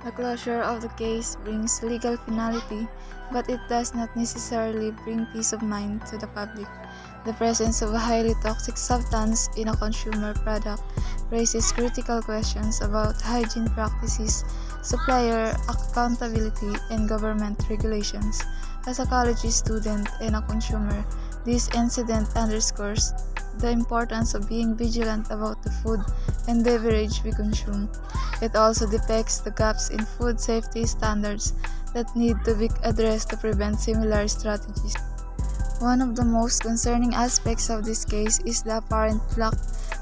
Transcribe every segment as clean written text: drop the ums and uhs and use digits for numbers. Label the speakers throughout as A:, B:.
A: The closure of the case brings legal finality, but it does not necessarily bring peace of mind to the public. The presence of a highly toxic substance in a consumer product raises critical questions about hygiene practices, supplier accountability, and government regulations. As a college student and a consumer, this incident underscores the importance of being vigilant about the food and beverage we consume. It also depicts the gaps in food safety standards that need to be addressed to prevent similar strategies. One of the most concerning aspects of this case is the apparent lack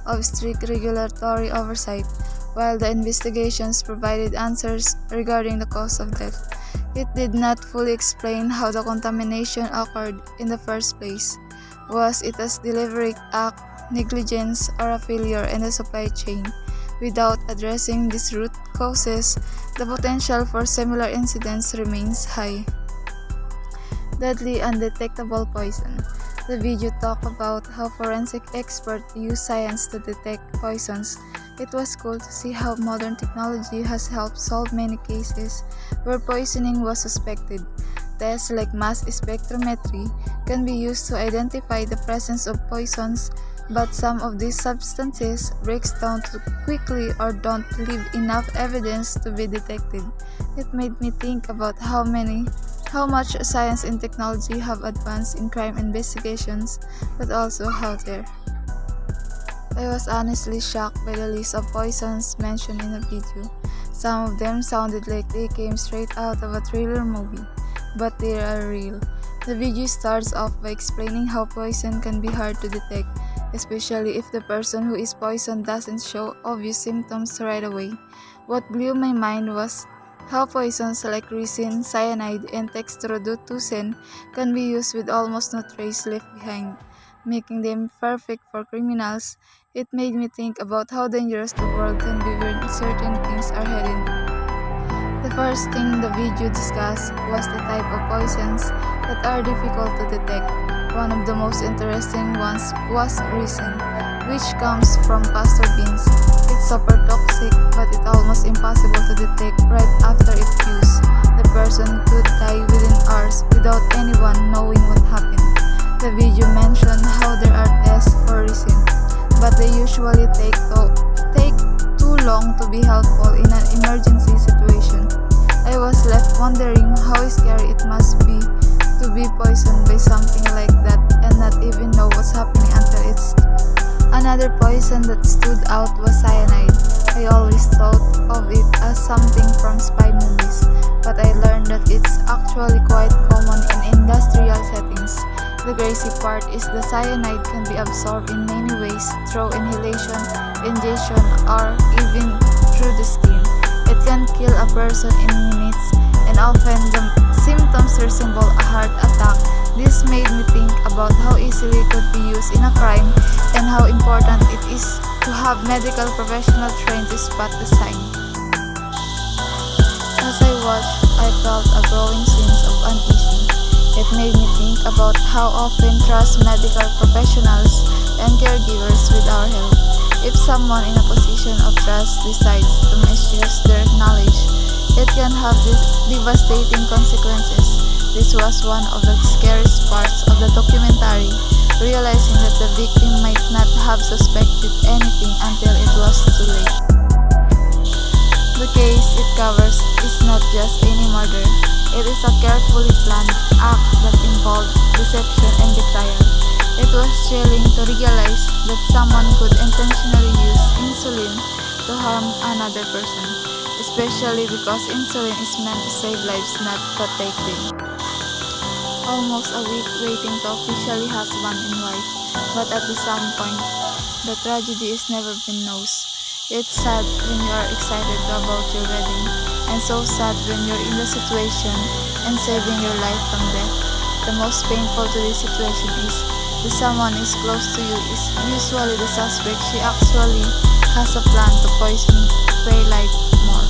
A: of strict regulatory oversight. While the investigations provided answers regarding the cause of death, it did not fully explain how the contamination occurred in the first place. Was it a deliberate act, negligence, or a failure in the supply chain? Without addressing these root causes, the potential for similar incidents remains high. Deadly undetectable poison. The video talked about how forensic experts use science to detect poisons. It was cool to see how modern technology has helped solve many cases where poisoning was suspected. Tests like mass spectrometry can be used to identify the presence of poisons, but some of these substances breaks down too quickly or don't leave enough evidence to be detected. It made me think about how much science and technology have advanced in crime investigations, but also how they're I was honestly shocked by the list of poisons mentioned in the video. Some of them sounded like they came straight out of a thriller movie, but they are real. The video starts off by explaining how poison can be hard to detect, especially if the person who is poisoned doesn't show obvious symptoms right away. What blew my mind was how poisons like resin, cyanide, and dextrosolution can be used with almost no trace left behind, making them perfect for criminals. It made me think about how dangerous the world can be when certain things are hidden. The first thing the video discussed was the type of poisons that are difficult to detect. One of the most interesting ones was resin, which comes from castor beans. It's super toxic, but it's almost impossible to detect right after it's used. The person could die within hours without anyone knowing what happened. The video mentioned how there are tests for resin, but they usually take too long to be helpful in an emergency situation. I was left wondering how scary it must be to be poisoned by something like that and not even know what's happening until it's Another poison that stood out was cyanide. I always thought of it as something from spy movies, but I learned that it's actually quite common in industrial settings. The crazy part is the cyanide can be absorbed in many ways through inhalation, ingestion, or even through the skin. It can kill a person in minutes, and often the symptoms resemble a heart attack. This made me think about how easily it could be used in a crime and how important it is to have medical professionals trained to spot the sign. As I watched, I felt a growing sense of unease. It made me think about how often trust medical professionals and caregivers with our health. If someone in a position of trust decides to misuse their knowledge, it can have devastating consequences. This was one of the scariest parts of the documentary, realizing that the victim might not have suspected anything until it was too late. The case it covers is not just any murder, it is a carefully planned act that involved deception and betrayal. It was chilling to realize that someone could intentionally use insulin to harm another person, especially because insulin is meant to save lives, not protect them. Almost a week waiting to officially husband and wife, but at the some point, the tragedy is never been known. It's sad when you are excited about your wedding, and so sad when you're in the situation and saving your life from death. The most painful to this situation is the someone is close to you is usually the suspect. She actually has a plan to poison Twilight more.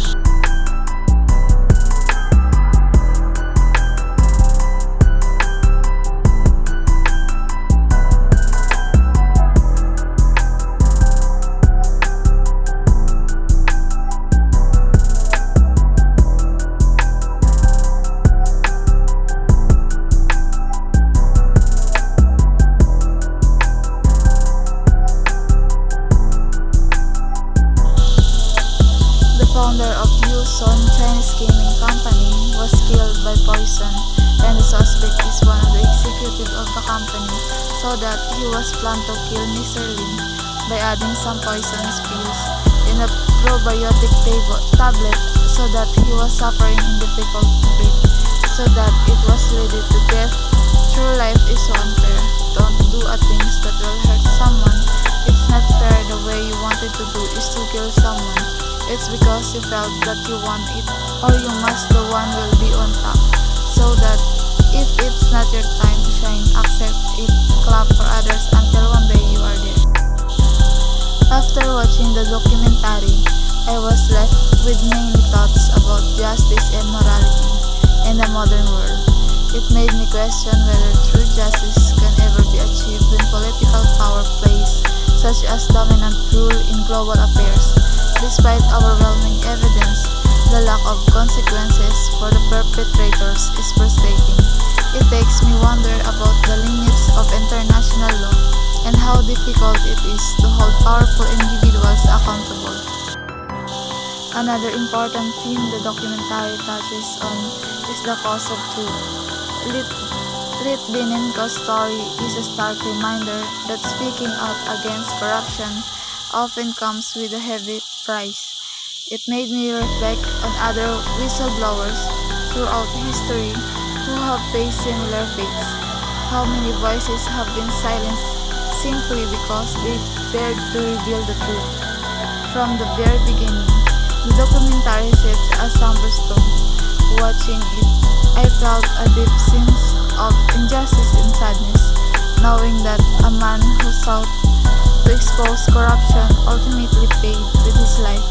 A: company so that he was planned to kill Mr. Lin by adding some poisonous pills in a probiotic tablet so that he was suffering in difficult to breathe, so that it was leading to death. True life is so unfair. Don't do a things that will hurt someone. It's not fair. The way you wanted to do is to kill someone. It's because you felt that you want it, or you must the one will be on top. So that if it's not your time to shine, accept it, clap for others until one day you are there. After watching the documentary, I was left with many thoughts about justice and morality in the modern world. It made me question whether true justice can ever be achieved when political power plays such as dominant rule in global affairs. Despite overwhelming evidence, the lack of consequences for the perpetrators is frustrating. It makes me wonder about the limits of international law and how difficult it is to hold powerful individuals accountable. Another important theme the documentary touches on is the cause of truth. Litvinenko's story is a stark reminder that speaking out against corruption often comes with a heavy price. It made me reflect on other whistleblowers throughout history who have faced similar fates. How many voices have been silenced simply because they dared to reveal the truth. From the very beginning, the documentary sets a somber tone. Watching it, I felt a deep sense of injustice and sadness, knowing that a man who sought to expose corruption ultimately paid with his life.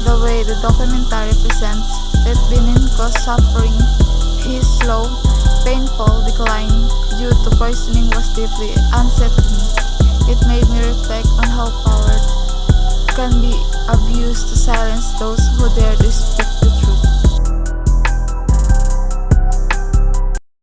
A: The way the documentary presents Litvinenko's suffering, his slow, painful decline due to poisoning was deeply unsettling. It made me reflect on how power can be abused to silence those who dare to speak